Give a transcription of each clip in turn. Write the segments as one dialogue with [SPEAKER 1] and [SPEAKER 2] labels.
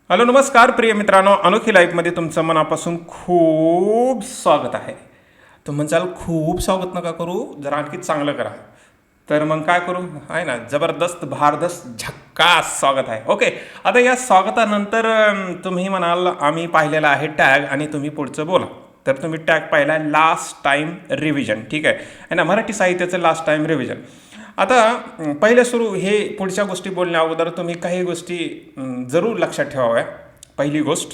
[SPEAKER 1] Hello नमस्कार प्रिय मित्रांनो, अनोखी लाईफमध्ये तुमचं मनापासून खूप स्वागत आहे. तर म्हणसाल खूप स्वागत नका करू, जरा आणखी चांगलं करा. तर मग काय करू आहे ना, जबरदस्त भारदस्त झक्कास स्वागत आहे. ओके, आता या स्वागतानंतर तुम्ही म्हणाल आम्ही पाहिलेला आहे टॅग आणि तुम्ही पुढचं बोला. तर तुम्ही टॅग पाहिला लास्ट टाईम रिव्हिजन. ठीक आहे ना, मराठी साहित्याचं लास्ट टाईम रिव्हिजन. आता पहिले सुरू हे पुढच्या गोष्टी बोलण्या अगोदर तुम्ही काही गोष्टी जरूर लक्षात ठेवाव्या. पहिली गोष्ट,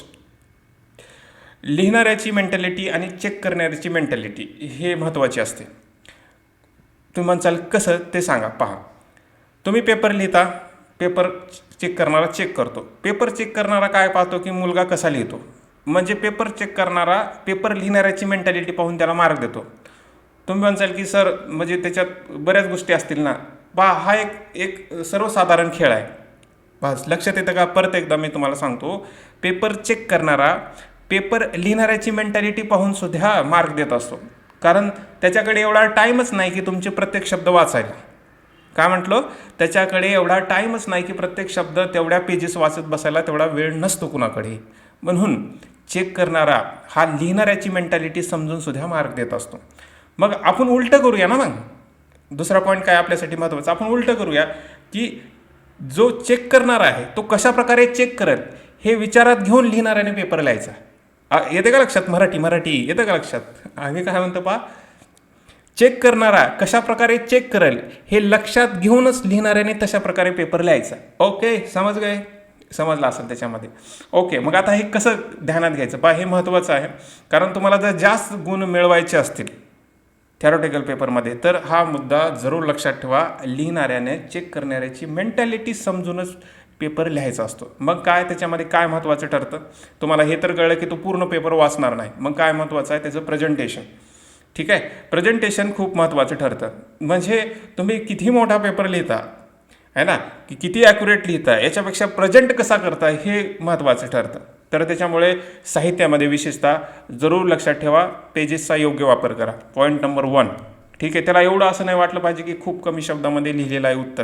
[SPEAKER 1] लिहिणाऱ्याची मेंटॅलिटी आणि चेक करणाऱ्याची मेंटॅलिटी हे महत्त्वाची असते. तुम्ही म्हणसाल कसं ते सांगा. पहा, तुम्ही पेपर लिहिता, पेपर चेक करणारा चेक करतो. पेपर चेक करणारा काय पाहतो की मुलगा कसा लिहितो, म्हणजे पेपर चेक करणारा पेपर लिहिणाऱ्याची मेंटॅलिटी पाहून त्याला मार्क देतो. तुम्ही म्हणसाल की सर म्हणजे त्याच्यात बऱ्याच गोष्टी असतील ना. पहा, हा एक एक सर्वसाधारण खेळ आहे. बस लक्षात येतं का? परत एकदा मी तुम्हाला सांगतो, पेपर चेक करणारा पेपर लिहिणाऱ्याची मेंटॅलिटी पाहून सुद्धा मार्क देत असतो. कारण त्याच्याकडे एवढा टाईमच नाही की तुमचे प्रत्येक शब्द वाचायला. काय म्हटलं? त्याच्याकडे एवढा टाईमच नाही की प्रत्येक शब्द तेवढ्या पेजेस वाचत बसायला तेवढा वेळ नसतो कुणाकडे. म्हणून चेक करणारा हा लिहिणाऱ्याची मेंटॅलिटी समजून सुद्धा मार्क देत असतो. मग आपण उलटं करूया ना. मग दुसरा पॉईंट काय आपल्यासाठी महत्त्वाचा, आपण उलटं करूया की जो चेक करणार आहे तो कशा प्रकारे चेक करेल हे विचारात घेऊन लिहिणाऱ्याने पेपर लिहायचा. येते का लक्षात? मराठी येतं का लक्षात? आम्ही काय म्हणतो पहा, चेक करणारा कशा प्रकारे चेक करेल हे लक्षात घेऊनच लिहिणाऱ्याने तशा प्रकारे पेपर लिहायचा. ओके, समजलं असेल त्याच्यामध्ये. ओके, मग आता हे कसं ध्यानात घ्यायचं पहा, हे महत्त्वाचं आहे. कारण तुम्हाला जर जास्त गुण मिळवायचे असतील थेरॉटिकल पेपरमध्ये तर हा मुद्दा जरूर लक्षात ठेवा. लिहिणाऱ्याने चेक करणाऱ्याची मेंटॅलिटी समजूनच पेपर लिहायचा असतो. मग काय त्याच्यामध्ये काय महत्त्वाचं ठरतं? तुम्हाला हे तर कळलं की तो पूर्ण पेपर वाचणार नाही. मग काय महत्त्वाचं आहे? त्याचं प्रेझेंटेशन. ठीक आहे, प्रेझेंटेशन खूप महत्त्वाचं ठरतं. म्हणजे तुम्ही किती मोठा पेपर लिहिता आहे ना, की किती ॲक्युरेट लिहिता, याच्यापेक्षा प्रेझेंट कसा करता हे महत्त्वाचं ठरतं. तर त्याच्यामुळे साहित्यामध्ये विशेषतः जरूर लक्षात ठेवा, पेजेसचा योग्य वापर करा. Point number 1. ठीक आहे, त्याला एवढं असं नाही वाटलं पाहिजे की खूप कमी शब्दामध्ये लिहिलेलं आहे उत्तर.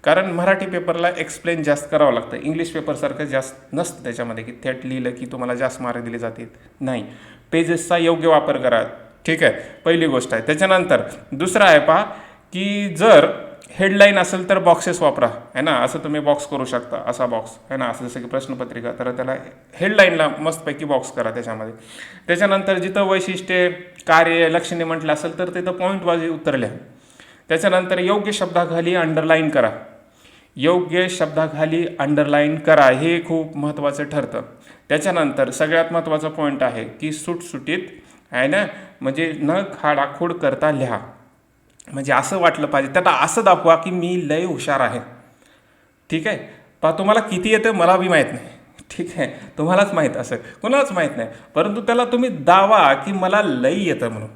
[SPEAKER 1] कारण मराठी पेपरला एक्सप्लेन जास्त करावं लागतं. इंग्लिश पेपरसारखं जास्त नसतं त्याच्यामध्ये की थेट लिहिलं की तुम्हाला जास्त मार्क दिले जातील. नाही, पेजेसचा योग्य वापर करा. ठीक आहे, पहिली गोष्ट आहे. त्याच्यानंतर दुसरं आहे पहा, की जर हेडलाईन असेल तर बॉक्सेस वापरा आहे ना. असं तुम्ही बॉक्स करू शकता, असा बॉक्स आहे ना, असं जसं की प्रश्नपत्रिका, तर त्याला हेडलाईनला मस्तपैकी बॉक्स करा त्याच्यामध्ये. त्याच्यानंतर जिथं वैशिष्ट्ये कार्य लक्षणे म्हटलं असेल तर तिथं पॉईंट वाईज उत्तर लिहा. त्याच्यानंतर योग्य शब्दाखाली अंडरलाईन करा. योग्य शब्दाखाली अंडरलाईन करा, हे खूप महत्त्वाचं ठरतं. त्याच्यानंतर सगळ्यात महत्त्वाचा पॉईंट आहे की सुटसुटीत आहे ना, म्हणजे न खाडाखोड करता लिहा. म्हणजे असं वाटलं पाहिजे, त्याला असं दाखवा की मी लय हुशार आहे. ठीक आहे, पहा तुम्हाला किती येतं मला बी माहीत नाही. ठीक आहे, तुम्हालाच माहीत, असं कोणालाच माहीत नाही. परंतु त्याला तुम्ही दावा की मला लय येतं म्हणून,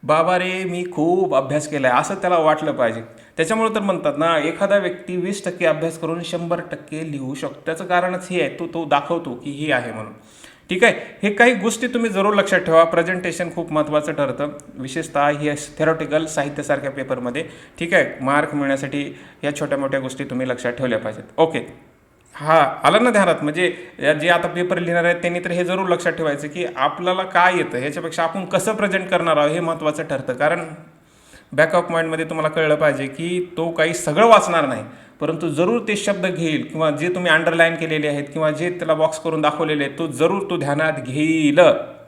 [SPEAKER 1] बाबा रे मी खूप अभ्यास केला आहे, असं त्याला वाटलं पाहिजे. त्याच्यामुळे तर म्हणतात ना, एखादा व्यक्ती 20% अभ्यास करून 100% लिहू शकतो. त्याचं कारणच हे आहे, तो दाखवतो की हे आहे म्हणून. ठीक आहे, हे काही गोष्टी तुम्ही जरूर लक्षात ठेवा. प्रेझेंटेशन खूप महत्त्वाचं ठरतं, विशेषतः हे थेरॉटिकल साहित्यासारख्या पेपरमध्ये. ठीक आहे, मार्क मिळण्यासाठी या छोट्या मोठ्या गोष्टी तुम्ही लक्षात ठेवल्या पाहिजेत. ओके, हा आलं ना ध्यानात? म्हणजे जे आता पेपर लिहिणार आहेत त्यांनी तर हे जरूर लक्षात ठेवायचं की आपल्याला काय येतं ह्याच्यापेक्षा आपण कसं प्रेझेंट करणार आहोत हे महत्त्वाचं ठरतं. कारण बॅक ऑफ माइंडमध्ये तुम्हाला कळलं पाहिजे की तो काही सगळं वाचणार नाही, परंतु जरूर ते शब्द घेईल किंवा जे तुम्ही अंडरलाईन केलेले आहेत किंवा जे त्याला बॉक्स करून दाखवलेले आहेत तो जरूर तो ध्यानात घेईल.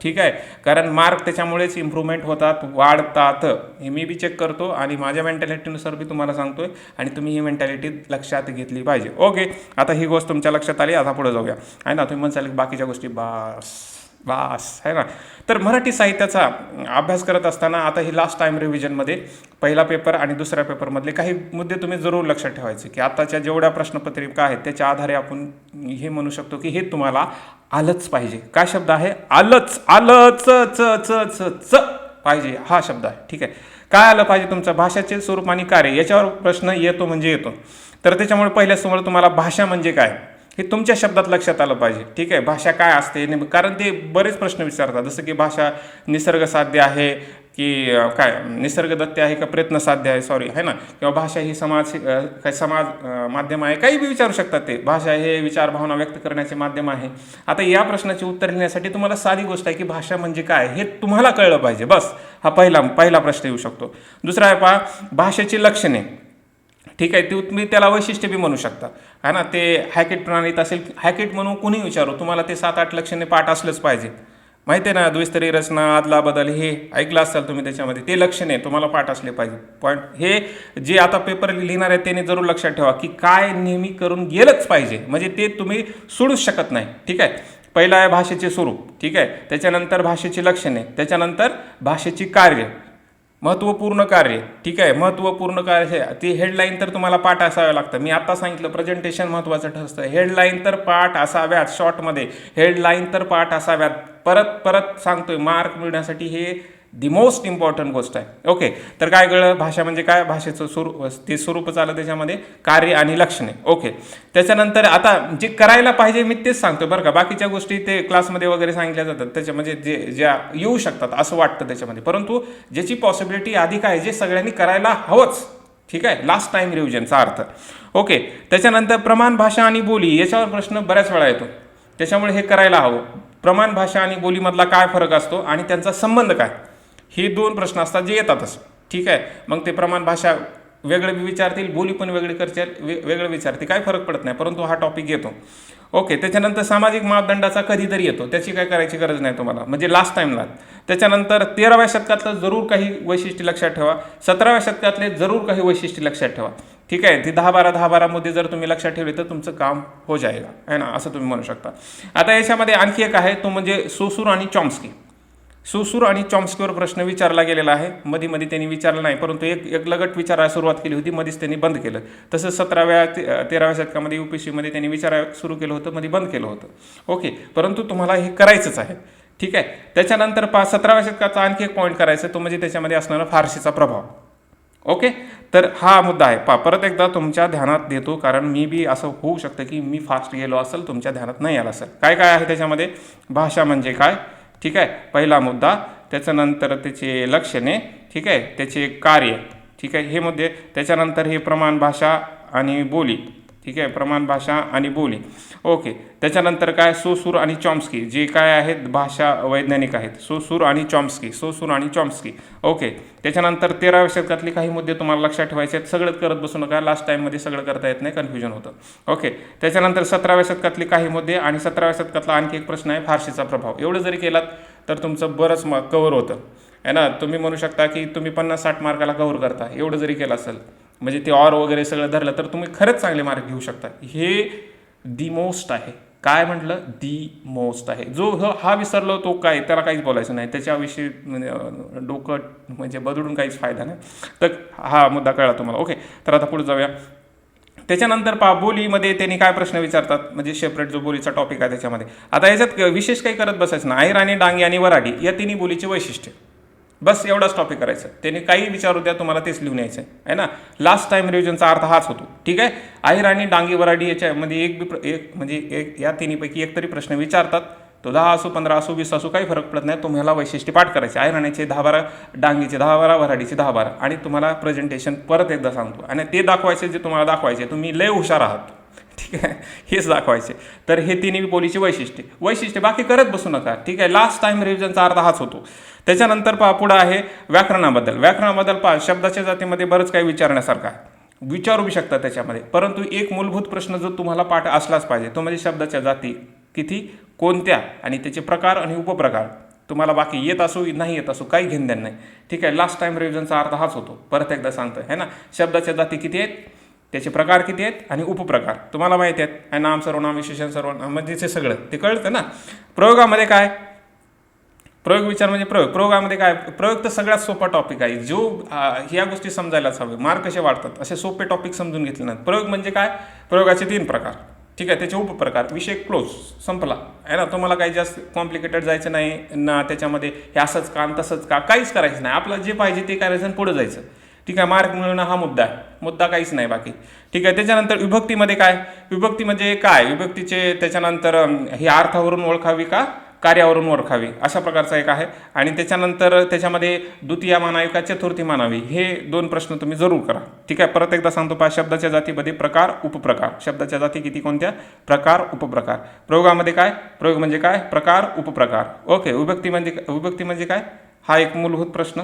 [SPEAKER 1] ठीक आहे, कारण मार्क त्याच्यामुळेच इम्प्रूव्हमेंट होतात, वाढतात. हे मी बी चेक करतो आणि माझ्या मेंटॅलिटीनुसार बी तुम्हाला सांगतोय आणि तुम्ही ही मेंटॅलिटी लक्षात घेतली पाहिजे. ओके, आता ही गोष्ट तुमच्या लक्षात आली. आता पुढे जाऊया आहे ना. तुम्ही म्हणसाल बाकीच्या गोष्टी बास आहे ना. तर मराठी साहित्याचा अभ्यास करत असताना आता ही लास्ट टाईम रिव्हिजनमध्ये पहिला पेपर आणि दुसऱ्या पेपरमधले काही मुद्दे तुम्ही जरूर लक्षात ठेवायचे की आताच्या जेवढ्या प्रश्नपत्रिका आहेत त्याच्या आधारे आपण हे म्हणू शकतो की हे तुम्हाला आलंच पाहिजे. काय शब्द आहे? आलंच. च पाहिजे हा शब्द आहे. ठीक आहे, काय आलं पाहिजे? तुमचं भाषाचे स्वरूप आणि कार्य याच्यावर प्रश्न येतो म्हणजे येतो. तर त्याच्यामुळे पहिल्यासमोर तुम्हाला भाषा म्हणजे काय हे तुमच्या शब्दात लक्षात आलं पाहिजे. ठीक आहे, भाषा काय असते, कारण ते बरेच प्रश्न विचारतात. जसं की भाषा निसर्गसाध्य आहे, काय निसर्गदत्त आहे का प्रयत्नसाध्य आहे, सॉरी आहे ना, किंवा भाषा ही काय समाज माध्यम आहे, काही बी विचारू शकतात ते. भाषा हे विचार भावना व्यक्त करण्याचे माध्यम आहे. आता या प्रश्नाची उत्तर लिहिण्यासाठी तुम्हाला साधी गोष्ट आहे की भाषा म्हणजे काय हे तुम्हाला कळलं पाहिजे, बस. हा पहिला प्रश्न येऊ शकतो. दुसरा आहे पहा, भाषेची लक्षणे. ठीक आहे, तुम्ही त्याला वैशिष्ट्य बी म्हणू शकता, है ना. ते हॅकेट प्रणालीत असेल, हॅकेट म्हणून कुणी विचारू, तुम्हाला ते 7-8 लक्षणे पाठ असलंच पाहिजे. माहिती आहे ना, द्विस्तरीय रचना, आदला बदल, हे ऐकलं असाल तुम्ही. त्याच्यामध्ये ते लक्षणे तुम्हाला पाठ असले पाहिजे. पॉईंट हे जे आता पेपर लिहिणार आहे त्याने जरूर लक्षात ठेवा की काय नेहमी करून गेलंच पाहिजे, म्हणजे ते तुम्ही सोडूच शकत नाही. ठीक आहे, पहिला आहे भाषेचे स्वरूप. ठीक आहे, त्याच्यानंतर भाषेची लक्षणे, त्याच्यानंतर भाषेची कार्य, महत्त्वपूर्ण कार्य. ठीक आहे, महत्त्वपूर्ण कार्य ती हेडलाईन तर तुम्हाला पाठ असाव्या लागतं. मी आता सांगितलं प्रेझेंटेशन महत्त्वाचं ठरतं. हेडलाईन तर पाठ असाव्यात, शॉर्टमध्ये हेडलाईन तर पाठ असाव्यात. परत सांगतोय, मार्क मिळण्यासाठी हे दी मोस्ट इम्पॉर्टंट गोष्ट आहे. ओके, तर काय कळलं, भाषा म्हणजे काय, भाषेचं स्वरूप, ते स्वरूपच आलं त्याच्यामध्ये, कार्य आणि लक्षणे. ओके, त्याच्यानंतर आता जे करायला पाहिजे मी तेच सांगतो बरं का. बाकीच्या गोष्टी ते क्लासमध्ये वगैरे सांगितल्या जातात, त्याच्या म्हणजे ज्या येऊ शकतात असं वाटतं त्याच्यामध्ये, परंतु ज्याची पॉसिबिलिटी अधिक आहे, जे सगळ्यांनी करायला हवंच. ठीक आहे, लास्ट टाइम रिव्हिजनचा अर्थ. ओके, त्याच्यानंतर प्रमाण भाषा आणि बोली, याच्यावर प्रश्न बऱ्याच वेळा येतो, त्याच्यामुळे हे करायला हवं. प्रमाण भाषा आणि बोलीमधला काय फरक असतो आणि त्यांचा संबंध काय, हे 2 प्रश्न असतात जे येतातच. ठीक आहे, मग ते प्रमाण भाषा वेगळं विचारतील, बोली पण वेगळं विचारतील, काय फरक पडत नाही, परंतु हा टॉपिक येतो. ओके, त्याच्यानंतर सामाजिक मापदंडाचा कधीतरी येतो, त्याची काय करायची गरज नाही तुम्हाला, म्हणजे लास्ट टाईमला. त्याच्यानंतर 13व्या शतकातलं जरूर काही वैशिष्ट्य लक्षात ठेवा, 17व्या शतकातले जरूर काही वैशिष्ट्य लक्षात ठेवा. ठीक आहे, ती 10-12 मध्ये जर तुम्ही लक्षात ठेवले तर तुमचं काम हो जाएगा, है ना, असं तुम्ही म्हणू शकता. आता याच्यामध्ये आणखी एक आहे, तो म्हणजे सोसूर आणि चॉम्स्की. सोसूर आणि चॉम्स्कीवर प्रश्न विचारला गेलेला आहे. मध्ये त्यांनी विचारला नाही, परंतु एक लगट विचारायला सुरुवात केली होती, मध्येच त्यांनी बंद केलं. तसंच 13व्या शतकामध्ये UPSC त्यांनी विचारायला सुरू केलं होतं, मध्ये बंद केलं होतं. ओके, परंतु तुम्हाला हे करायचंच आहे. ठीक आहे, त्याच्यानंतर 17व्या शतकाचा आणखी एक पॉईंट करायचं, तो म्हणजे त्याच्यामध्ये असणारा फारसीचा प्रभाव. ओके, तर हा मुद्दा आहे. परत एकदा तुमच्या ध्यानात देतो, कारण मी बी असं होऊ शकतं की मी फास्ट गेलो असेल, तुमच्या ध्यानात नाही आलं असेल. काय काय आहे त्याच्यामध्ये, भाषा म्हणजे काय, ठीक आहे, पहिला मुद्दा, त्याच्यानंतर त्याचे लक्षणे, ठीक आहे, त्याचे कार्य, ठीक आहे, हे मुद्दे. त्याच्यानंतर हे प्रमाण भाषा आणि बोली. ठीक आहे, प्रमाण भाषा आणि बोली. ओके, त्याच्यानंतर काय, सोसूर आणि चॉम्स्की, जे काय आहेत भाषा वैज्ञानिक आहेत, सोसूर आणि चॉम्स्की. ओके, त्याच्यानंतर 13व्या शतकातले काही मुद्दे तुम्हाला लक्षात ठेवायचे आहेत. सगळं करत बसू नका, लास्ट टाईममध्ये सगळं करता येत नाही, कन्फ्युजन होतं. ओके, त्याच्यानंतर 17व्या शतकातले काही मुद्दे आणि 17व्या शतकातला आणखी एक प्रश्न आहे, फारसीचा प्रभाव. एवढं जरी केलात तर तुमचं बरंच कव्हर होतं, आहे ना. तुम्ही म्हणू शकता की तुम्ही 50-60 मार्काला कव्हर करता, एवढं जरी केलं असेल, म्हणजे ते ऑर वगैरे सगळं धरलं तर तुम्ही खरंच चांगले मार्क घेऊ शकता. हे दी मोस्ट आहे. काय म्हटलं, दी मोस्ट आहे. जो हा विसरलो तो काय, त्याला काहीच बोलायचं नाही, त्याच्याविषयी डोकं म्हणजे बदलून काहीच फायदा नाही. तर हा मुद्दा कळला तुम्हाला. ओके, तर आता पुढे जाऊया. त्याच्यानंतर बोलीमध्ये त्यांनी काय प्रश्न विचारतात, म्हणजे सेपरेट जो बोलीचा टॉपिक आहे त्याच्यामध्ये. आता याच्यात विशेष काही करत बसायचं ना, अहिर आणि डांगी आणि वऱ्हाडी या तिन्ही बोलीचे वैशिष्ट्य, बस एवढाच टॉपिक करायचं. त्यांनी काही विचारू द्या, तुम्हाला तेच लिहून यायचं आहे ना. लास्ट टाइम रिव्हिजनचा अर्थ हाच होतो. ठीक आहे, अहिर आणि डांगी वऱ्हाडी याच्यामध्ये या तिन्हीपैकी एक तरी प्रश्न विचारतात. तो 10 असो, 15 असो, 20 असो, काही फरक पडत नाही. तुम्हाला वैशिष्ट्य पाठ करायचे, अहिराण्याचे 10-12, डांगीचे 10-12, वऱ्हाडीचे 10-12, आणि तुम्हाला प्रेझेंटेशन परत एकदा सांगतो, आणि ते दाखवायचे जे तुम्हाला दाखवायचे, तुम्ही लय हुशार आहात. ठीक आहे, हेच दाखवायचे. तर हे तिन्ही बोलीचे वैशिष्ट्य बाकी करत बसू नका. ठीक आहे, लास्ट टाइम रिव्हिजनचा अर्थ हाच होतो. त्याच्यानंतर पुढं आहे व्याकरणाबद्दल. शब्दाच्या जातीमध्ये बरंच काही विचारण्यासारखं आहे, विचारू शकता त्याच्यामध्ये, परंतु एक मूलभूत प्रश्न जो तुम्हाला पाठ असलाच पाहिजे, तो म्हणजे शब्दाच्या जाती किती, कोणत्या, आणि त्याचे प्रकार आणि उपप्रकार. तुम्हाला बाकी येत असो नाही येत असो काही घेणं देणं नाही. ठीक आहे, लास्ट टाइम रिव्हिजनचा अर्थ हाच होतो. परत एकदा सांगतोय, है ना. शब्दाच्या जाती किती आहेत, त्याचे प्रकार किती आहेत, आणि उपप्रकार तुम्हाला माहिती आहेत. नाम सर्वनाम, विशेषण सर्वनाम, म्हणजे ते सगळं ते कळतं ना. प्रयोगामध्ये काय, प्रयोग विचार म्हणजे प्रयोगामध्ये काय, प्रयोग तर सगळ्यात सोपा टॉपिक आहे, जो ह्या गोष्टी समजायलाच हवे. मार्क कसे वाढतात असे सोपे टॉपिक समजून घेतले नाहीत. प्रयोग म्हणजे काय, प्रयोगाचे 3 प्रकार. ठीक आहे, त्याचे उपप्रकार, विषय क्लोज, संपला, आहे ना. तुम्हाला काही जास्त कॉम्प्लिकेटेड जायचं नाही ना, त्याच्यामध्ये हे असंच का तसंच का काहीच करायचं नाही. आपलं जे पाहिजे ते करायचं आणि पुढे जायचं. ठीक आहे, मार्क मिळवणं हा मुद्दा काहीच नाही बाकी. ठीक आहे, त्याच्यानंतर विभक्तीमध्ये काय, विभक्ती म्हणजे काय, विभक्तीचे त्याच्यानंतर हे अर्थावरून ओळखावी का कार्यावरून ओळखावी, अशा प्रकारचा एक आहे. आणि त्याच्यानंतर त्याच्यामध्ये द्वितीय मानावी का चतुर्थी मानावी, हे 2 प्रश्न तुम्ही जरूर करा. ठीक आहे, परत एकदा सांगतो पहा. शब्दाच्या जातीमध्ये प्रकार उपप्रकार. शब्दाच्या जाती किती कोणत्या? प्रकार उपप्रकार. प्रयोगामध्ये काय? प्रयोग म्हणजे काय? प्रकार उपप्रकार. ओके. विभक्ती म्हणजे काय? हा एक मूलभूत प्रश्न.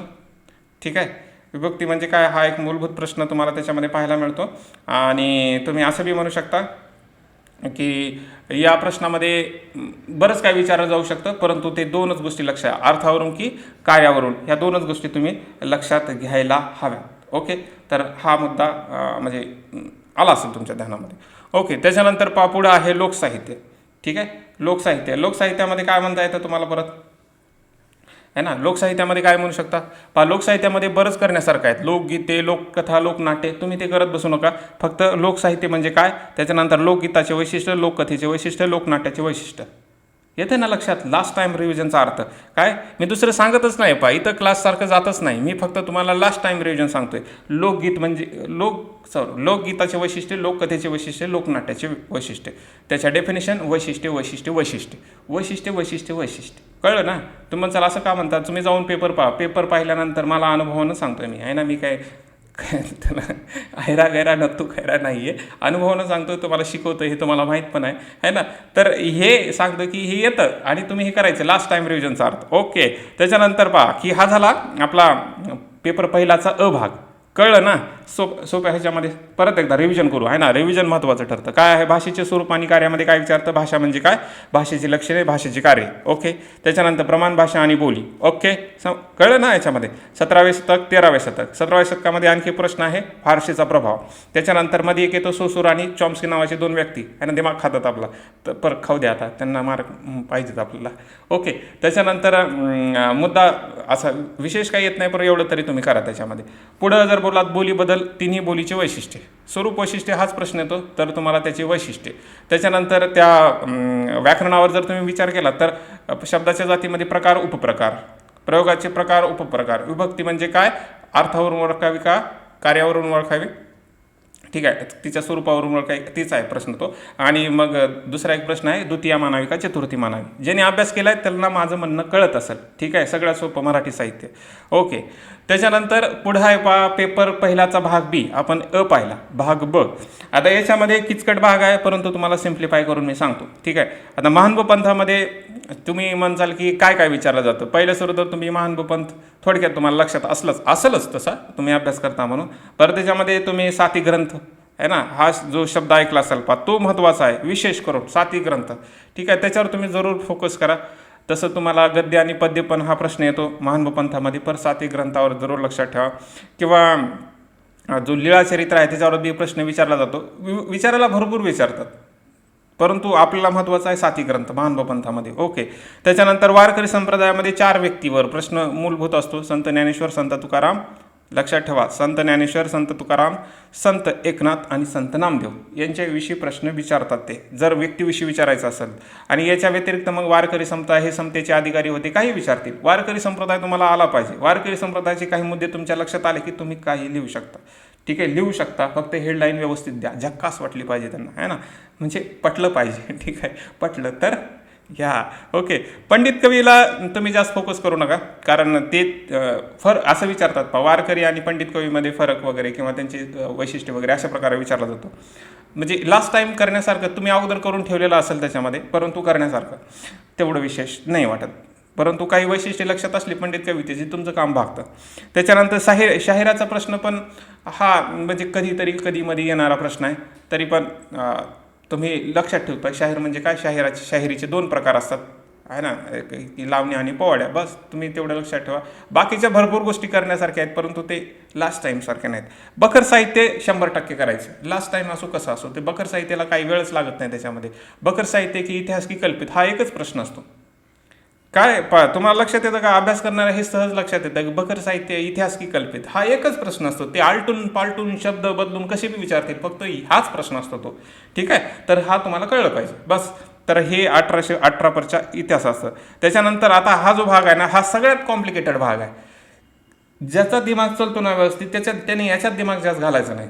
[SPEAKER 1] ठीक आहे, विभक्ती म्हणजे काय हा एक मूलभूत प्रश्न तुम्हाला त्याच्यामध्ये पाहायला मिळतो. आणि तुम्ही असं बी म्हणू शकता की या प्रश्नामध्ये बरंच काय विचारलं जाऊ शकतं, परंतु ते 2च गोष्टी लक्षात, अर्थावरून की कार्यावरून, ह्या 2च गोष्टी तुम्ही लक्षात घ्यायला हव्या. ओके, तर हा मुद्दा म्हणजे आला असेल तुमच्या ध्यानामध्ये. ओके, त्याच्यानंतर पुढं आहे लोकसाहित्य. ठीक आहे, लोकसाहित्यामध्ये काय म्हणता येतं तुम्हाला परत आहे ना? लोकसाहित्यामध्ये काय म्हणू शकता? लोकसाहित्यामध्ये बरंच करण्यासारखं आहे. लोकगीते, लोककथा, लोकनाट्य, तुम्ही ते करत बसू नका. फक्त लोकसाहित्य म्हणजे काय, त्याच्यानंतर लोकगीताचे वैशिष्ट्य, लोककथेचे वैशिष्ट्य, लोकनाट्याचे वैशिष्ट्य येते ना लक्षात. लास्ट टाईम रिव्हिजनचा अर्थ काय, मी दुसरं सांगतच नाही इथं क्लाससारखं जातच नाही मी, फक्त तुम्हाला लास्ट टाईम रिव्हिजन सांगतोय. लोकगीत म्हणजे लोकगीताचे वैशिष्ट्य, लोककथेचे वैशिष्ट्य, लोकनाट्याचे वैशिष्ट्य, त्याच्या डेफिनेशन, वैशिष्ट्य. कळलं ना? तुम्ही चला असं का म्हणतात, तुम्ही जाऊन पेपर पहा. पेपर पाहिल्यानंतर मला अनुभवानं सांगतोय मी, आहे ना, मी काय त्याला हैरा गैरा नत्तू खैरा नाही आहे, अनुभवानं सांगतो, तुम्हाला शिकवतो, हे तुम्हाला माहीत पण आहे ना. तर हे सांगतो की हे येतं आणि तुम्ही हे करायचं लास्ट टाईम रिव्हिजनचा अर्थ. ओके, त्याच्यानंतर पहा की हा झाला आपला पेपर पहिलाचा भाग. कळलं ना? सोप्या ह्याच्यामध्ये परत एकदा रिव्हिजन करू, आहे ना. रिव्हिजन महत्त्वाचं ठरतं. काय आहे? भाषेचे स्वरूप आणि कार्यामध्ये काय विचारतं? भाषा म्हणजे काय? भाषेची लक्षणे, भाषेची कार्य. ओके, त्याच्यानंतर प्रमाण भाषा आणि बोली. ओके, कळलं ना? याच्यामध्ये 17वे शतक, 13वे शतक. 17व्या शतकामध्ये आणखी प्रश्न आहे फारसीचा प्रभाव. त्याच्यानंतर मध्ये एक येतो सोसूर आणि चॉम्स्की नावाचे 2 व्यक्ती, आहे ना, दिमाग खातात आपला, तर परत खाऊ द्या आता, त्यांना मार्क पाहिजेत आपल्याला. ओके, त्याच्यानंतर मुद्दा असा विशेष काही येत नाही, पण एवढं तरी तुम्ही करा त्याच्यामध्ये. पुढं जर बोलात बोली बदल, तिन्ही बोलीचे वैशिष्ट्य, स्वरूप वैशिष्ट्य हाच प्रश्न येतो, तर तुम्हाला त्याची वैशिष्ट्ये. त्याच्यानंतर त्या व्याकरणावर जर तुम्ही विचार केला तर शब्दाच्या जातीमध्ये प्रकार उपप्रकार, प्रयोगाचे प्रकार उपप्रकार, विभक्ती म्हणजे काय, अर्थावरून ओळखावी का कार्यावरून ओळखावी, ठीक आहे, तिच्या स्वरूपावरून ओळखावी, तीच आहे प्रश्न तो. आणि मग दुसरा एक प्रश्न आहे, द्वितीय मानावी का चतुर्थी मानावी. ज्याने अभ्यास केला आहे त्यांना माझं म्हणणं कळत असेल. ठीक आहे, सगळ्यात सोपं मराठी साहित्य. ओके, त्याच्यानंतर पुढं आहे पेपर पहिलाचा भाग बी, आपण पाहिला. भाग ब, आता याच्यामध्ये किचकट भाग आहे, परंतु तुम्हाला सिम्प्लिफाय करून मी सांगतो. ठीक आहे, आता महानभ पंथामध्ये तुम्ही म्हणसाल की काय काय विचारलं जातं. पहिलं सुरू तर तुम्ही महानभ पंथ थोडक्यात तुम्हाला लक्षात असलंच तसा तुम्ही अभ्यास करता म्हणून. परत त्याच्यामध्ये तुम्ही साती ग्रंथ, आहे ना, हा जो शब्द ऐकला असाल तो महत्त्वाचा आहे, विशेष करून साती ग्रंथ. ठीक आहे, त्याच्यावर तुम्ही जरूर फोकस करा. तसं तुम्हाला गद्य आणि पद्य पण हा प्रश्न येतो महानभ पंथामध्ये, पर साती ग्रंथावर जरूर लक्षात ठेवा. किंवा जो लीळाचरित्र आहे त्याच्यावर बी प्रश्न विचारला जातो. विचारायला भरपूर विचारतात, परंतु आपल्याला महत्त्वाचा आहे साती ग्रंथ महानभ पंथामध्ये. ओके, त्याच्यानंतर वारकरी संप्रदायामध्ये 4 व्यक्तीवर प्रश्न मूलभूत असतो. संत ज्ञानेश्वर, संत तुकाराम, लक्षात ठेवा, संत ज्ञानेश्वर, संत तुकाराम, संत एकनाथ आणि संत नामदेव यांच्याविषयी प्रश्न विचारतात ते, जर व्यक्तीविषयी विचारायचं असेल. आणि याच्या व्यतिरिक्त मग वारकरी संप्रदाय, हे समतेचे अधिकारी होते, काही विचारतील. वारकरी संप्रदाय तुम्हाला आला पाहिजे. वारकरी संप्रदायाचे काही मुद्दे तुमच्या लक्षात आले की तुम्ही काही लिहू शकता. ठीक आहे, लिहू शकता, फक्त हेडलाईन व्यवस्थित द्या, झक्कास वाटली पाहिजे त्यांना, आहे ना, म्हणजे पटलं पाहिजे. ठीक आहे, पटलं तर घ्या. ओके, पंडित कवीला तुम्ही जास्त फोकस करू नका, कारण ते असं विचारतात वारकरी आणि पंडित कवीमध्ये फरक वगैरे किंवा त्यांची वैशिष्ट्य वगैरे अशा प्रकारे विचारला जातो. म्हणजे लास्ट टाईम करण्यासारखं तुम्ही अगोदर करून ठेवलेलं असेल त्याच्यामध्ये, परंतु करण्यासारखं तेवढं विशेष नाही वाटत. परंतु काही वैशिष्ट्ये लक्षात असली पंडित कवितेची तुमचं काम भागतं. त्याच्यानंतर शाहिराचा प्रश्न पण हा म्हणजे कधीमध्ये येणारा प्रश्न आहे, तरी पण तुम्ही लक्षात ठेवता. शाहीर म्हणजे काय, शाहिरीचे 2 प्रकार असतात, आहे ना, लावणी आणि पोवाड्या. बस तुम्ही तेवढं लक्षात ठेवा. बाकीच्या भरपूर गोष्टी करण्यासारख्या आहेत, परंतु ते लास्ट टाईम सारख्या नाहीत. बखर साहित्य 100% करायचं, लास्ट टाईम असो कसं असो. ते बखर साहित्याला काही वेळच लागत नाही त्याच्यामध्ये. बखर साहित्य की इतिहास की कल्पित, हा एकच प्रश्न असतो. काय तुम्हाला लक्षात येतं का, अभ्यास करणारा हे सहज लक्षात येतं की बखर साहित्य इतिहास की कल्पित, हा एकच प्रश्न असतो. ते आलटून पालटून शब्द बदलून कसे बी विचारतील, फक्त हाच प्रश्न असतो तो. ठीक आहे, तर हा तुम्हाला कळलं पाहिजे बस. तर हे 1818 इतिहास असतं. त्याच्यानंतर आता हा जो भाग आहे ना, हा सगळ्यात कॉम्प्लिकेटेड भाग आहे. ज्याचा दिमाग चालतो ना व्यवस्थित त्याने याच्यात दिमाग जास्त घालायचा नाही.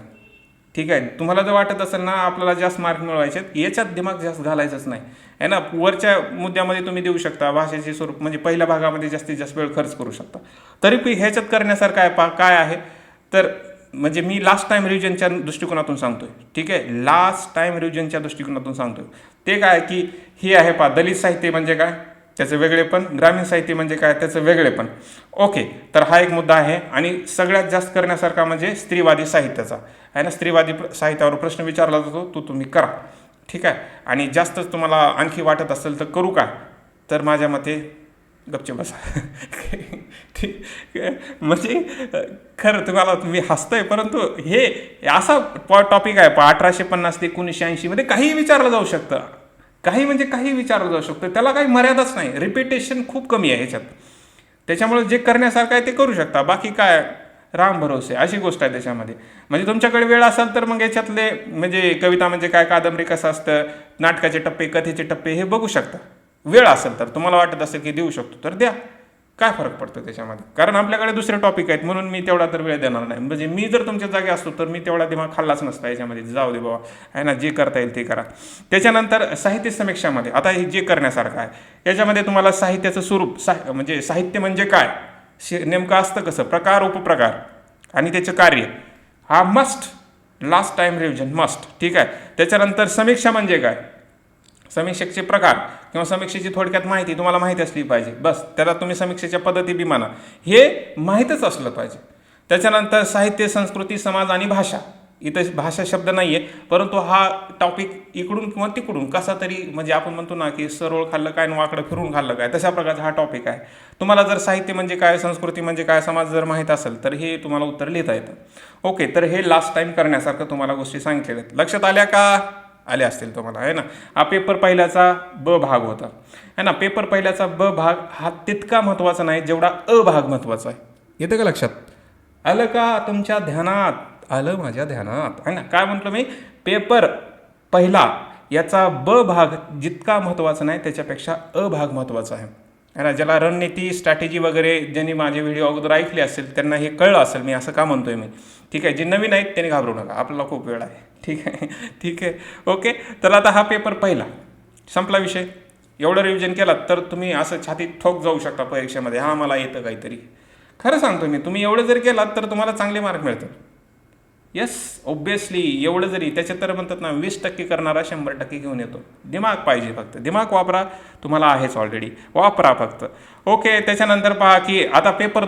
[SPEAKER 1] ठीक आहे. तुम्हाला जर वाटत असेल ना आपल्याला जास्त मार्क मिळवायचे याच्यात दिमाग जास्त घालायचंच नाही आहे ना. वरच्या मुद्द्यामध्ये तुम्ही देऊ शकता, भाषेचे स्वरूप म्हणजे पहिल्या भागामध्ये जास्तीत जास्त वेळ खर्च करू शकता. तरी ह्याच्यात करण्यासारखं आहे काय आहे तर म्हणजे मी लास्ट टाईम रिव्हिजनच्या दृष्टिकोनातून सांगतोय. ठीक आहे, लास्ट टाईम रिव्हिजनच्या दृष्टिकोनातून सांगतोय. ते काय की हे आहे दलित साहित्य म्हणजे काय त्याचं वेगळेपण, ग्रामीण साहित्य म्हणजे काय त्याचं वेगळेपण. ओके, तर हा एक मुद्दा आहे. आणि सगळ्यात जास्त करण्यासारखा म्हणजे स्त्रीवादी साहित्याचा आहे ना. स्त्रीवादी साहित्यावर प्रश्न विचारला जातो, तो तुम्ही करा. ठीक आहे. आणि जास्तच तुम्हाला आणखी वाटत असेल तर करू का, तर माझ्या मते गपचे बसा. ठीक म्हणजे खरं तुम्ही हसताय, परंतु हे असा टॉपिक आहे 1850 ते 1980 मध्ये काही विचारलं जाऊ शकतं. काही विचारलं जाऊ शकतं, त्याला काही मर्यादाच नाही. रिपिटेशन खूप कमी आहे ह्याच्यात. त्याच्यामुळे जे करण्यासारखं आहे ते करू शकता. बाकी काय राम भरोसे अशी गोष्ट आहे त्याच्यामध्ये. म्हणजे तुमच्याकडे वेळ असेल तर मग याच्यातले म्हणजे कविता म्हणजे काय, कादंबरी कसं असतं, नाटकाचे टप्पे, कथेचे टप्पे हे बघू शकता. वेळ असेल तर तुम्हाला वाटत असेल की देऊ शकतो तर द्या, काय फरक पडतो त्याच्यामध्ये. कारण आपल्याकडे दुसरे टॉपिक आहेत म्हणून मी तेवढा तर वेळ देणार नाही. म्हणजे मी जर तुमच्या जागी असतो तर मी तेवढा दिमाग खाल्लाच नसता याच्यामध्ये. जाऊ दे बाबा आहे ना, जे करता येईल ते करा. त्याच्यानंतर साहित्य समीक्षामध्ये आता हे जे करण्यासारखं आहे याच्यामध्ये तुम्हाला साहित्याचं स्वरूप म्हणजे साहित्य म्हणजे काय नेमकं असतं कसं, प्रकार उपप्रकार आणि त्याचं कार्य, हा must last time revision must. ठीक आहे. त्याच्यानंतर समीक्षा म्हणजे काय, समीक्षेचे प्रकार किंवा समीक्षेची थोडक्यात माहिती तुम्हाला माहिती असली पाहिजे. बस त्याला तुम्ही समीक्षेच्या पद्धती बी म्हणा, हे माहीतच असलं पाहिजे. त्याच्यानंतर साहित्य, संस्कृती, समाज आणि भाषा. इथं भाषा शब्द नाही आहे, परंतु हा टॉपिक इकडून किंवा तिकडून कसा तरी म्हणजे आपण म्हणतो ना की सरळ खाल्लं काय वाकडं फिरून खाल्लं काय, तशा प्रकारचा हा टॉपिक आहे. तुम्हाला जर साहित्य म्हणजे काय, संस्कृती म्हणजे काय, समाज जर माहीत असेल तर हे तुम्हाला उत्तर लिहिता येतं. ओके, तर हे लास्ट टाईम करण्यासारखं तुम्हाला गोष्टी सांगितलेल्या आहेत. लक्षात आल्या का, आले असतील तुम्हाला आहे ना. हा पेपर पहिल्याचा ब भाग होता आहे ना. पेपर पहिल्याचा ब भाग हा तितका महत्त्वाचा नाही जेवढा अ भाग महत्त्वाचा आहे. येतं का लक्षात, आलं का तुमच्या ध्यानात, आलं माझ्या ध्यानात आहे ना. काय म्हटलं मी, पेपर पहिला याचा ब भाग जितका महत्त्वाचा नाही त्याच्यापेक्षा अ भाग महत्त्वाचा आहे ना. ज्याला रणनीती, स्ट्रॅटेजी वगैरे ज्यांनी माझे व्हिडिओ अगोदर ऐकले असेल त्यांना हे कळलं असेल मी असं का म्हणतोय मी. ठीक आहे, जे नवीन आहेत त्यांनी घाबरू नका, आपल्याला खूप वेळ आहे. ठीक आहे, ठीक आहे. ओके, तर आता हा पेपर पहिला संपला विषय. एवढं रिव्हिजन केलात तर तुम्ही असं छातीत ठोक जाऊ शकता परीक्षेमध्ये, हा मला येतं काहीतरी. खरं सांगतो मी, तुम्ही एवढं जर केलात तर तुम्हाला चांगले मार्क मिळतात. येस, ऑब्वियसली एवढं जरी त्याच्यात तर म्हणतात ना 20% करणारा 100% घेऊन येतो. दिमाग पाहिजे, फक्त दिमाग वापरा, तुम्हाला आहेच ऑलरेडी, वापरा फक्त. ओके, त्याच्यानंतर पहा की आता पेपर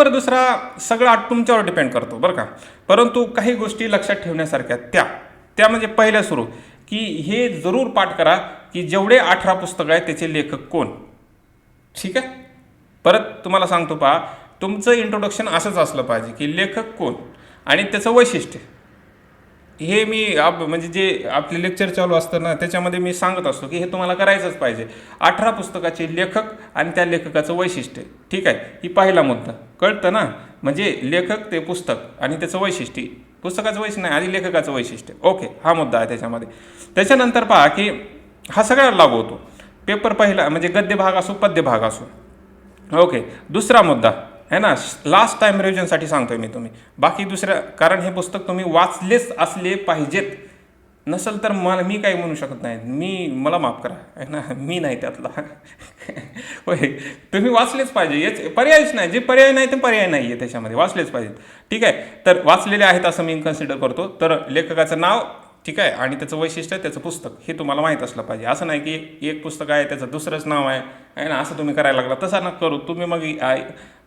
[SPEAKER 1] दुसरा सगळं तुमच्यावर डिपेंड करतो बरं का. परंतु काही गोष्टी लक्षात ठेवण्यासारख्या त्या म्हणजे पहिल्या सुरू की हे जरूर पाठ करा की जेवढे 18 पुस्तकं आहेत त्याचे लेखक कोण. ठीक आहे, परत तुम्हाला सांगतो पहा, तुमचं इंट्रोडक्शन असंच असलं पाहिजे की लेखक कोण आणि त्याचं वैशिष्ट्य. हे मी म्हणजे जे आपले लेक्चर चालू असतं ना त्याच्यामध्ये मी सांगत असतो की हे तुम्हाला करायचंच पाहिजे. 18 पुस्तकाचे लेखक आणि त्या लेखकाचं वैशिष्ट्य. ठीक आहे, ही पहिला मुद्दा कळतं ना. म्हणजे लेखक, ते पुस्तक आणि त्याचं वैशिष्ट्य, पुस्तकाचं वैशिष्ट्य नाही, आधी लेखकाचं वैशिष्ट्य. ओके, हा मुद्दा आहे त्याच्यामध्ये. त्याच्यानंतर पहा की हा सगळ्याला लागू होतो. पेपर पहिला म्हणजे गद्य भाग असो, पद्य भाग असो. ओके, दुसरा मुद्दा है ना, लास्ट टाईम रिव्हिजनसाठी सांगतोय मी. तुम्ही बाकी दुसऱ्या, कारण हे पुस्तक तुम्ही वाचलेच असले पाहिजेत. नसेल तर मी काही म्हणू शकत नाही, मला माफ करा आहे ना, मी नाही त्यातला. होय, तुम्ही वाचलेच पाहिजे, याच पर्यायच नाही. जे पर्याय नाही ते पर्याय नाही आहे त्याच्यामध्ये, वाचलेच पाहिजेत. ठीक आहे, तर वाचलेले आहेत असं मी कन्सिडर करतो. तर लेखकाचं नाव, ठीक आहे, आणि त्याचं वैशिष्ट्य, त्याचं पुस्तक हे तुम्हाला माहीत असलं पाहिजे. असं नाही की एक पुस्तक आहे त्याचं दुसरंच नाव आहे ना, असं तुम्ही करायला लागला, तसा नका करू तुम्ही. मग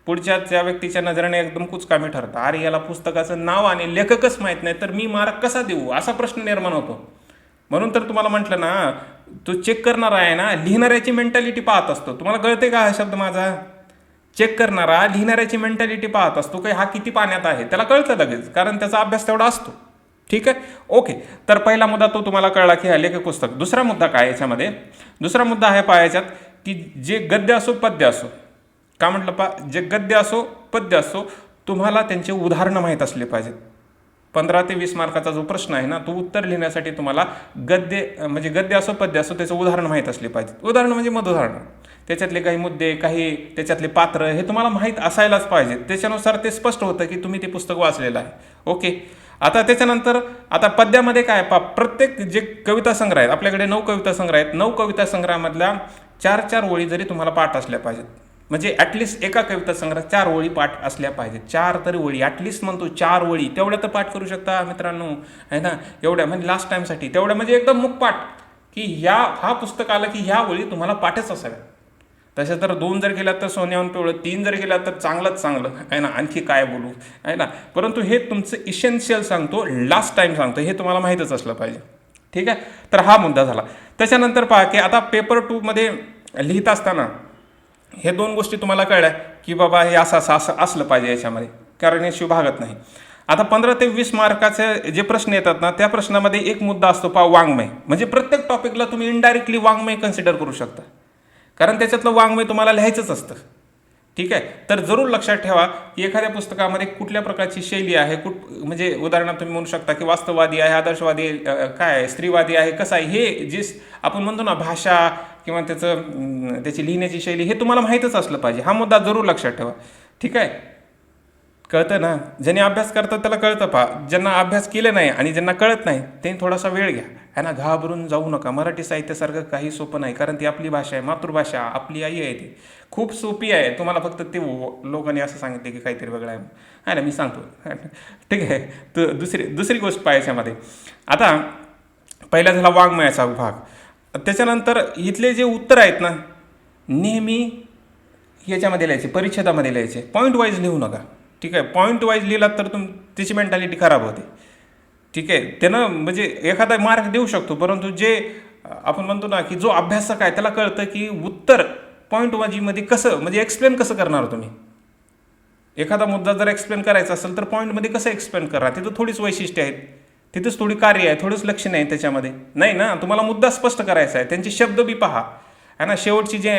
[SPEAKER 1] पुढच्या त्या व्यक्तीच्या नजरेने एकदम कुचकामी ठरतं. अरे याला पुस्तकाचं नाव आणि लेखकच माहीत नाही तर मी मार्क कसा देऊ, असा प्रश्न निर्माण होतो. म्हणून तर तुम्हाला म्हटलं ना, तो चेक करणारा आहे ना, लिहिणाऱ्याची मेंटॅलिटी पाहत असतो. तुम्हाला कळते का हा शब्द माझा, चेक करणारा लिहिणाऱ्याची मेंटॅलिटी पाहत असतो की हा किती पाण्यात आहे, त्याला कळतं लगेच, कारण त्याचा अभ्यास तेवढा असतो. ठीक आहे, ओके. तर पहिला मुद्दा तो तुम्हाला कळला की हा लेखक पुस्तक. दुसरा मुद्दा काय याच्यामध्ये, दुसरा मुद्दा आहे पहा याच्यात की जे गद्य असो, पद्य असो, का म्हटलं पा, जे गद्य असो, पद्य असो, तुम्हाला त्यांचे उदाहरणं माहीत असले पाहिजेत. 15 ते 20 मार्काचा जो प्रश्न आहे ना, तो उत्तर लिहिण्यासाठी तुम्हाला म्हणजे गद्य असो, पद्य असो, त्याचं उदाहरण माहीत असले पाहिजेत. उदाहरण म्हणजे मधुदाहरण, त्याच्यातले काही मुद्दे, काही त्याच्यातले पात्र हे तुम्हाला माहीत असायलाच पाहिजे. त्याच्यानुसार ते स्पष्ट होतं की तुम्ही ते पुस्तक वाचलेलं आहे. ओके, आता त्याच्यानंतर आता पद्यामध्ये काय प्रत्येक जे कविता संग्रह आहेत आपल्याकडे 9 कविता संग्रह आहेत, 9 कविता संग्रहामधल्या 4-4 ओळी जरी तुम्हाला पाठ असल्या पाहिजेत, म्हणजे ॲटलिस्ट एका कविता संग्रहात 4 ओळी पाठ असल्या पाहिजेत. 4 तरी ओळी ॲटलिस्ट म्हणतो, 4 ओळी तेवढ्या तर पाठ करू शकता मित्रांनो, आहे ना. एवढ्या म्हणजे लास्ट टाईमसाठी तेवढ्या म्हणजे एकदम मुखपाठ, की हा पुस्तक आलं की ह्या ओळी तुम्हाला पाठच असाव्या. तसे तर 2 जर गेलात तर सोन्याहून पिवळं, 3 जर गेलात तर चांगलंच चांगलं, आहे ना. आणखी काय बोलू, आहे ना. परंतु हे तुमचं इसेन्शियल सांगतो, लास्ट टाईम सांगतो, हे तुम्हाला माहीतच असलं पाहिजे. ठीक आहे, तर हा मुद्दा झाला. त्याच्यानंतर पहा की आता पेपर 2मध्ये लिहित असताना हे 2 गोष्टी तुम्हाला कळल्या की बाबा हे असं असं असं असलं पाहिजे याच्यामध्ये, कारण याशिवाय भागत नाही. आता 15 ते 20 मार्काचे जे प्रश्न येतात ना, त्या प्रश्नामध्ये एक मुद्दा असतो पहा, वाङ्मय. म्हणजे प्रत्येक टॉपिकला तुम्ही इनडायरेक्टली वाङ्मय कन्सिडर करू शकता, कारण त्याच्यातलं वाङ्मय तुम्हाला लिहायचंच असतं. ठीक आहे, तर जरूर लक्षात ठेवा की एखाद्या पुस्तकामध्ये कुठल्या प्रकारची शैली आहे, म्हणजे उदाहरणार्थ तुम्ही म्हणू शकता की वास्तववादी आहे, आदर्शवादी काय आहे, स्त्रीवादी आहे, कसं आहे, हे जे आपण म्हणतो ना भाषा किंवा त्याची लिहिण्याची शैली, हे तुम्हाला माहीतच असलं पाहिजे. हा मुद्दा जरूर लक्षात ठेवा. ठीक आहे, कळतं ना. ज्यांनी अभ्यास करतात त्याला कळतं पहा, ज्यांना अभ्यास केले नाही आणि ज्यांना कळत नाही त्यांनी थोडासा वेळ घ्या, है ना. घाबरून जाऊ नका. मराठी साहित्यासारखं काही सोपं नाही, कारण ती आपली भाषा आहे, मातृभाषा आपली आई आहे, ती खूप सोपी आहे. तुम्हाला फक्त ते लोकांनी असं सांगितले की काहीतरी वेगळं आहे ना, मी सांगतो. ठीक आहे, तर दुसरी गोष्ट पाहायच्यामध्ये आता पहिला झाला वाङ्मयाचा भाग. त्याच्यानंतर इथले जे उत्तर आहेत ना, नेहमी याच्यामध्ये लिहायचे, परिच्छेदामध्ये लिहायचे, पॉईंट वाईज लिहू नका. ठीक आहे, पॉईंट वाईज लिहिलात तर त्याची मेंटॅलिटी खराब होते. ठीक आहे, त्यानं म्हणजे एखादा मार्क देऊ शकतो, परंतु जे आपण म्हणतो ना की जो अभ्यासक आहे त्याला कळतं की उत्तर पॉईंट वाईजमध्ये कसं, म्हणजे एक्सप्लेन कसं करणार तुम्ही. एखादा मुद्दा जर एक्सप्लेन करायचा असेल तर पॉईंटमध्ये कसं एक्सप्लेन करा, तिथं थोडीच वैशिष्ट्य आहेत, तिथंच थोडी कार्य आहे, थोडंच लक्ष नाही त्याच्यामध्ये, नाही ना. तुम्हाला मुद्दा स्पष्ट करायचा आहे, त्यांचे शब्द बी पहा, आहे ना. शेवटची जे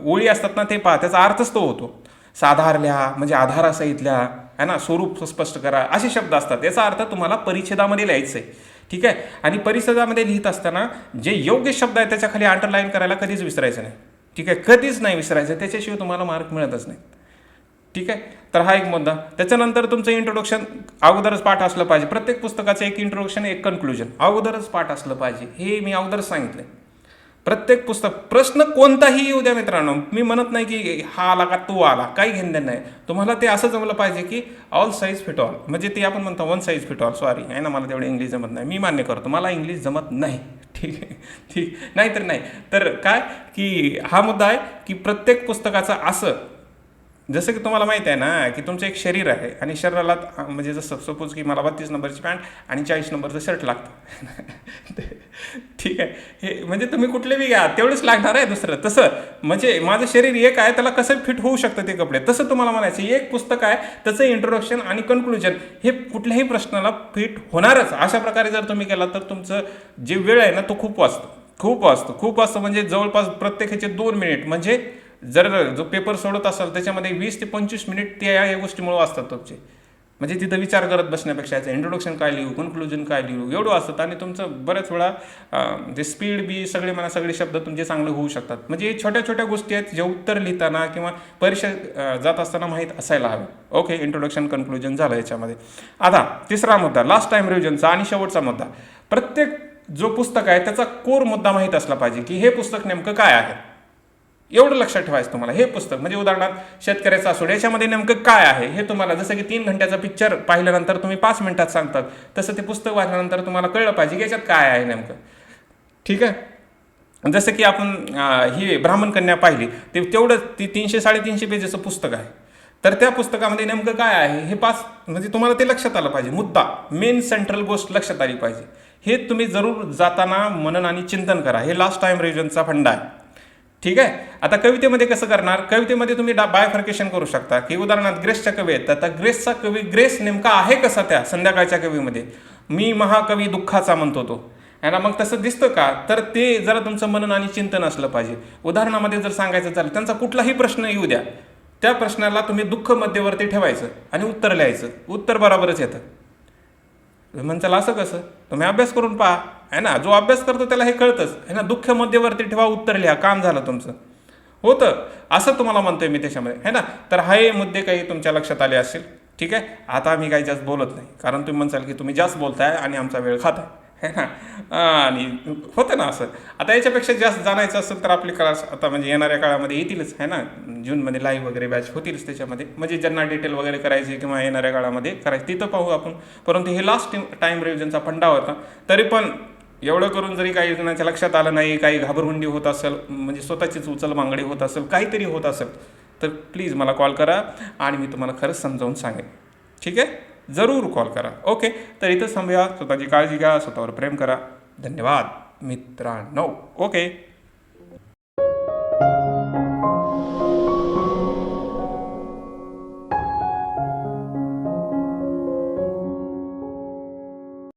[SPEAKER 1] ओळी असतात ना ते पहा, त्याचा अर्थच तो होतो. साधार लिहा म्हणजे आधारासहित लिहा, आहे ना. स्वरूप स्पष्ट करा, असे शब्द असतात, याचा अर्थ तुम्हाला परिच्छेदामध्ये लिहायचं आहे. ठीक आहे, आणि परिच्छेदामध्ये लिहित असताना जे योग्य शब्द आहे त्याच्या खाली अंडरलाईन करायला कधीच विसरायचं नाही. ठीक आहे, कधीच नाही विसरायचं, त्याच्याशिवाय तुम्हाला मार्क मिळतच नाही. ठीक आहे, तर हा एक मुद्दा. त्याच्यानंतर तुमचं इंट्रोडक्शन अगोदरच पाठ असलं पाहिजे. प्रत्येक पुस्तकाचं एक इंट्रोडक्शन, एक कन्क्लुजन अगोदरच पाठ असलं पाहिजे, हे मी अगोदरच सांगितलं. प्रत्येक पुस्तक, प्रश्न कोणताही येऊ द्या मित्रांनो, मी म्हणत नाही की हा आला का तो आला, काही घेणं नाही. तुम्हाला ते असं जमलं पाहिजे की ऑल साईज फिट ऑल, म्हणजे ते आपण म्हणतो one size fit all. Sorry आहे ना, मला तेवढे इंग्लिश जमत नाही, मी मान्य करतो मला इंग्लिश जमत नाही. ठीक आहे, ठीक नाही तर नाही तर काय की हा मुद्दा आहे की प्रत्येक पुस्तकाचं असं, जसं की तुम्हाला माहिती आहे ना की तुमचं एक शरीर आहे आणि शरीराला म्हणजे जसं सपोज की मला 32 नंबरची पॅन्ट आणि 40 नंबरचं शर्ट लागतं. ठीक आहे, हे म्हणजे तुम्ही कुठले बी घ्या तेवढंच लागणार आहे दुसरं. तसं म्हणजे माझं शरीर एक आहे, त्याला कसं फिट होऊ शकतं ते कपडे, तसं तुम्हाला म्हणायचं एक पुस्तक आहे त्याचं इंट्रोडक्शन आणि कन्क्लुजन हे कुठल्याही प्रश्नाला फिट होणारच. अशा प्रकारे जर तुम्ही केला तर तुमचं जे वेळ आहे ना तो खूप वाचतो. म्हणजे जवळपास प्रत्येक ह्याचे 2 मिनिट, म्हणजे जर जो पेपर सोडत असाल त्याच्यामध्ये 20 ते 25 मिनिट त्या या गोष्टीमुळे वाचतात तुमचे. म्हणजे तिथं विचार करत बसण्यापेक्षा याचं इंट्रोडक्शन काय लिहू, कन्क्लुजन काय लिहू, एवढं असतं. आणि तुमचं बऱ्याच वेळा जे स्पीड बी सगळे शब्द तुमचे चांगले होऊ शकतात. म्हणजे छोट्या छोट्या गोष्टी आहेत जे उत्तर लिहिताना किंवा परीक्षा जात असताना माहीत असायला हवं. ओके, इंट्रोडक्शन कन्क्लुजन झालं याच्यामध्ये. आता तिसरा मुद्दा, लास्ट टाईम रिव्हिजनचा आणि शेवटचा मुद्दा. प्रत्येक जो पुस्तक आहे त्याचा कोर मुद्दा माहीत असला पाहिजे की हे पुस्तक नेमकं काय आहे. एवढं लक्षात ठेवायचं तुम्हाला. हे पुस्तक म्हणजे उदाहरणार्थ शेतकऱ्याचा असोड, याच्यामध्ये नेमकं काय आहे हे तुम्हाला, जसं की 3 घंट्याचा पिक्चर पाहिल्यानंतर तुम्ही 5 मिनिटात सांगतात, तसं ते पुस्तक वाचल्यानंतर तुम्हाला कळलं पाहिजे की याच्यात काय आहे नेमकं. ठीक आहे, जसं की आपण ही ब्राह्मण कन्या पाहिली, ते तेवढं 300-350 पेजेसचं पुस्तक आहे. तर त्या पुस्तकामध्ये नेमकं काय आहे हे म्हणजे तुम्हाला ते लक्षात आलं पाहिजे. मुद्दा, मेन सेंट्रल गोष्ट लक्षात आली पाहिजे. हे तुम्ही जरूर जाताना मनन आणि चिंतन करा. हे लास्ट टाईम रिव्हिजनचा फंडा आहे. ठीक आहे, आता कवितेमध्ये कसं करणार, कवितेमध्ये तुम्ही बायफर्केशन करू शकता की उदाहरणार्थ ग्रेसच्या कवी आहेत, आता ग्रेसचा कवी ग्रेस नेमका आहे कसा त्या संध्याकाळच्या कवीमध्ये, मी महाकवी दुःखाचा म्हणतो तो आहे ना. मग तसं दिसतं का, तर ते जरा तुमचं मनन आणि चिंतन असलं पाहिजे. उदाहरणामध्ये जर सांगायचं झालं, त्यांचा कुठलाही प्रश्न येऊ द्या, त्या प्रश्नाला तुम्ही दुःख मध्यवर्ती ठेवायचं आणि उत्तर लिहायचं, उत्तर बरोबरच येतं. म्हणचाल असं कसं, तुम्ही अभ्यास करून पहा, आहे ना. जो अभ्यास करतो त्याला हे कळतंच, आहे ना. दुःख मध्यवर्ती ठेवा, उत्तर लिहा, काम झालं तुमचं. होतं असं तुम्हाला म्हणतोय मी त्याच्यामध्ये, आहे ना. तर हे मुद्दे काही तुमच्या लक्षात आले असतील. ठीक आहे. आता मी काही जास्त बोलत नाही, कारण तुम्ही म्हणसाल की तुम्ही जास्त बोलताय आणि आमचा वेळ खाताय, है ना. आणि होतं ना असं. आता याच्यापेक्षा जास्त जाणायचं असेल तर आपली क्लास आता म्हणजे येणाऱ्या काळामध्ये येतीलच, आहे ना. जूनमध्ये लाईव्ह वगैरे बॅच होतीलच त्याच्यामध्ये, म्हणजे ज्यांना डिटेल वगैरे करायची किंवा येणाऱ्या काळामध्ये करायची तिथं पाहू आपण. परंतु हे लास्ट टाईम रिव्हिजनचा फंडा होता. तरी पण एवढं करून जरी काही जणांच्या लक्षात आलं नाही, काही घाबरहुंडी होत असेल, म्हणजे स्वतःचीच उचल मांगडी होत असेल, काहीतरी होत असेल, तर प्लीज मला कॉल करा आणि मी तुम्हाला खरंच समजावून सांगेन. ठीक आहे, जरूर कॉल करा. ओके, तर इथं थांबूया. स्वतःची काळजी घ्या, स्वतःवर प्रेम करा. धन्यवाद मित्रांनो. ओके.